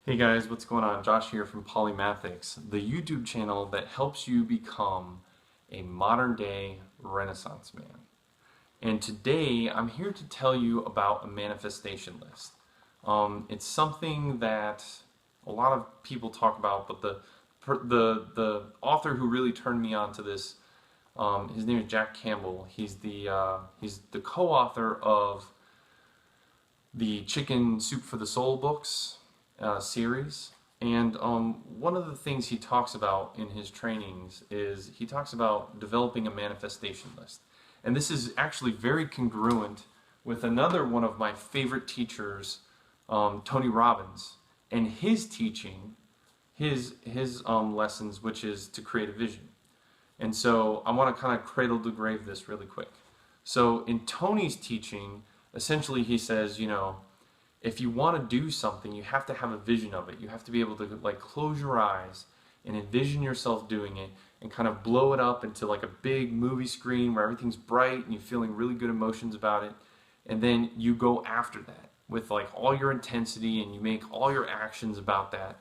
Hey guys, what's going on? Josh here from Polymathics, the YouTube channel that helps you become a modern day Renaissance man. And today I'm here to tell you about a manifestation list. It's something that a lot of people talk about, but the author who really turned me on to this, his name is Jack Campbell. He's the co-author of the Chicken Soup for the Soul books series. And one of the things he talks about in his trainings is he talks about developing a manifestation list. And this is actually very congruent with another one of my favorite teachers, Tony Robbins, and his teaching, his lessons, which is to create a vision. And so I want to kind of cradle to grave this really quick. So in Tony's teaching, essentially he says, if you want to do something, you have to have a vision of it. You have to be able to like close your eyes and envision yourself doing it and kind of blow it up into like a big movie screen where everything's bright and you're feeling really good emotions about it. And then you go after that with like all your intensity and you make all your actions about that.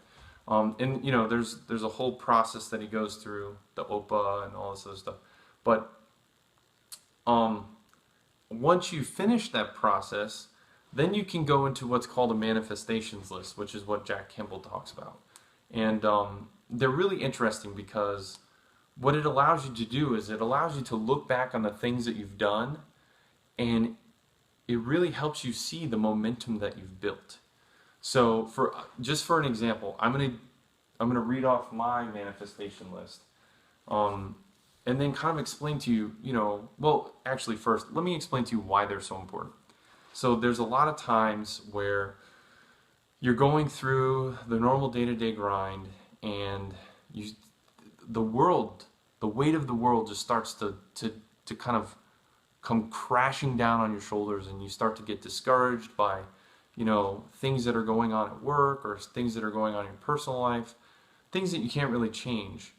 There's a whole process that he goes through, the OPA and all this other stuff. But once you finish that process, then you can go into what's called a manifestations list, which is what Jack Campbell talks about. And they're really interesting because what it allows you to do is it allows you to look back on the things that you've done, and it really helps you see the momentum that you've built. So for an example, I'm gonna read off my manifestation list, and then kind of explain to you, well, actually first, let me explain to you why they're so important. So there's a lot of times where you're going through the normal day-to-day grind, and the weight of the world just starts to kind of come crashing down on your shoulders, and you start to get discouraged by things that are going on at work or things that are going on in your personal life, things that you can't really change.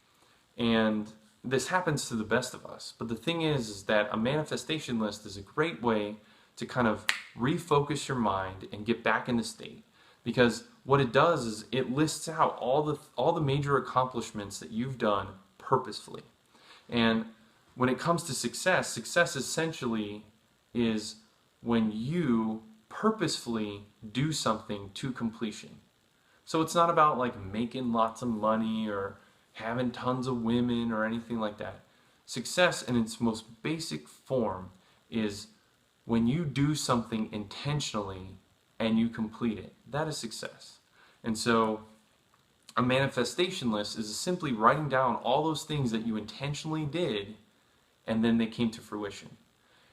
And this happens to the best of us. But the thing is that a manifestation list is a great way to kind of refocus your mind and get back in the state. Because what it does is it lists out all the major accomplishments that you've done purposefully. And when it comes to success, success essentially is when you purposefully do something to completion. So it's not about like making lots of money or having tons of women or anything like that. Success in its most basic form is when you do something intentionally and you complete it. That is success. And so a manifestation list is simply writing down all those things that you intentionally did and then they came to fruition.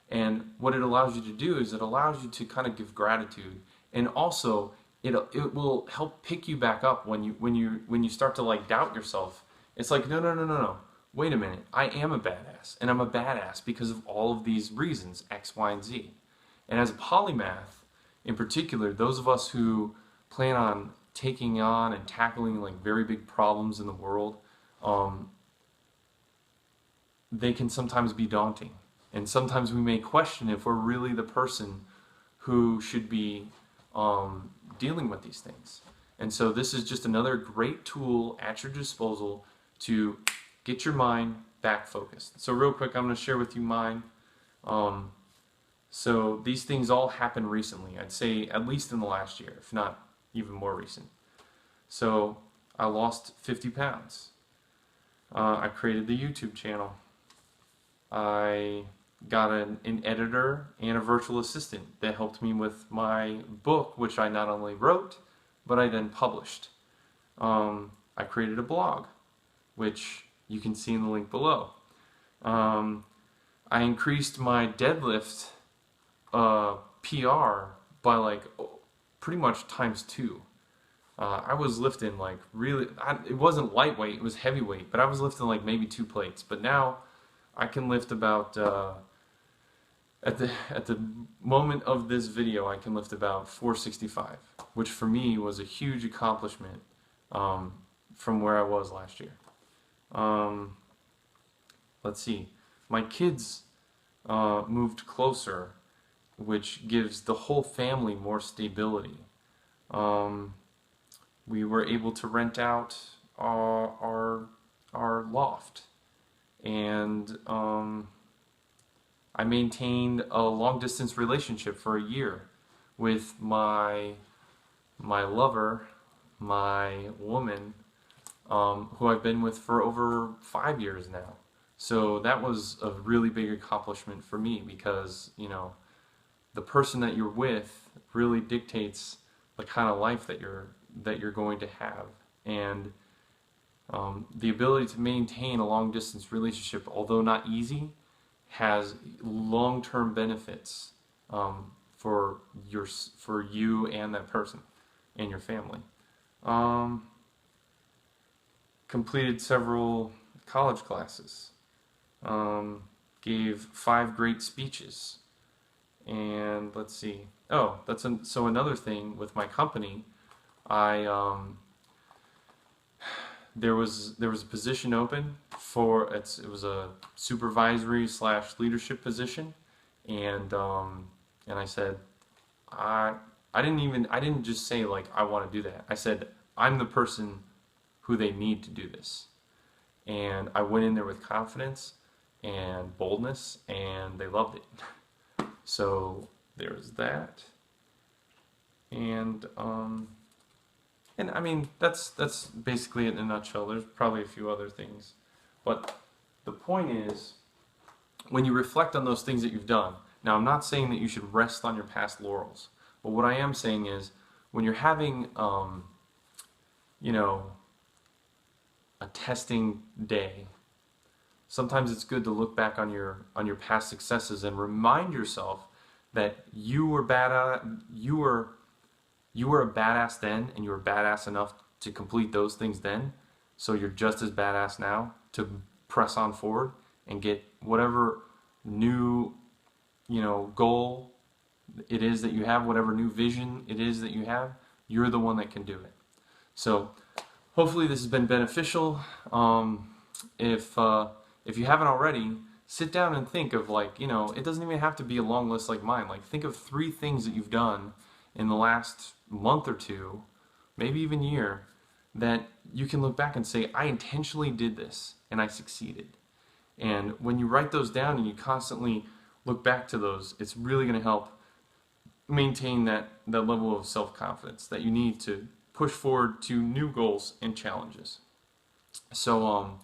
And what it allows you to do is it allows you to kind of give gratitude, and also it will help pick you back up when you start to like doubt yourself. It's like, no. Wait a minute, I am a badass, and I'm a badass because of all of these reasons, X, Y, and Z. And as a polymath, in particular, those of us who plan on taking on and tackling like very big problems in the world, they can sometimes be daunting. And sometimes we may question if we're really the person who should be dealing with these things. And so this is just another great tool at your disposal to get your mind back focused. So real quick, I'm going to share with you mine. So these things all happened recently. I'd say at least in the last year, if not even more recent. So I lost 50 pounds. I created the YouTube channel. I got an editor and a virtual assistant that helped me with my book, which I not only wrote, but I then published. I created a blog, which you can see in the link below. I increased my deadlift PR by like pretty much ×2. I was lifting like really, it wasn't lightweight, it was heavyweight, but I was lifting like maybe 2 plates. But now I can lift about, at the moment of this video, I can lift about 465, which for me was a huge accomplishment from where I was last year. Let's see, my kids moved closer, which gives the whole family more stability. we were able to rent out our loft, and I maintained a long distance relationship for a year with my lover, my woman, who I've been with for over 5 years now. So that was a really big accomplishment for me because, you know, the person that you're with really dictates the kind of life that you're going to have. And the ability to maintain a long distance relationship, although not easy, has long-term benefits for you and that person and your family. Completed several college classes. Gave 5 great speeches. And let's see. Oh, so another thing with my company, I there was a position open for it was a supervisory / leadership position, and I said I didn't just say like I want to do that. I said I'm the person who they need to do this, and I went in there with confidence and boldness, and they loved it. So there's that, and I mean that's basically it in a nutshell. There's probably a few other things, but the point is, when you reflect on those things that you've done. Now, I'm not saying that you should rest on your past laurels, but what I am saying is, when you're having, you know, a testing day, sometimes it's good to look back on your past successes and remind yourself that you were you were a badass then, and you were badass enough to complete those things then, so you're just as badass now to press on forward and get whatever new, you know, goal it is that you have, whatever new vision it is that you have. You're the one that can do it. So hopefully this has been beneficial. If you haven't already, sit down and think of, like, you know, it doesn't even have to be a long list like mine. Like, think of 3 things that you've done in the last month or 2, maybe even year, that you can look back and say, I intentionally did this and I succeeded. And when you write those down and you constantly look back to those, it's really going to help maintain that level of self-confidence that you need to push forward to new goals and challenges. So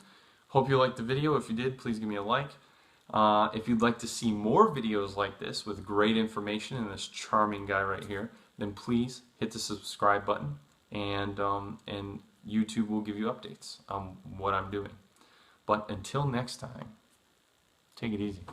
hope you liked the video. If you did, please give me a like. If you'd like to see more videos like this with great information and this charming guy right here, then please hit the subscribe button, and YouTube will give you updates on what I'm doing. But until next time, take it easy.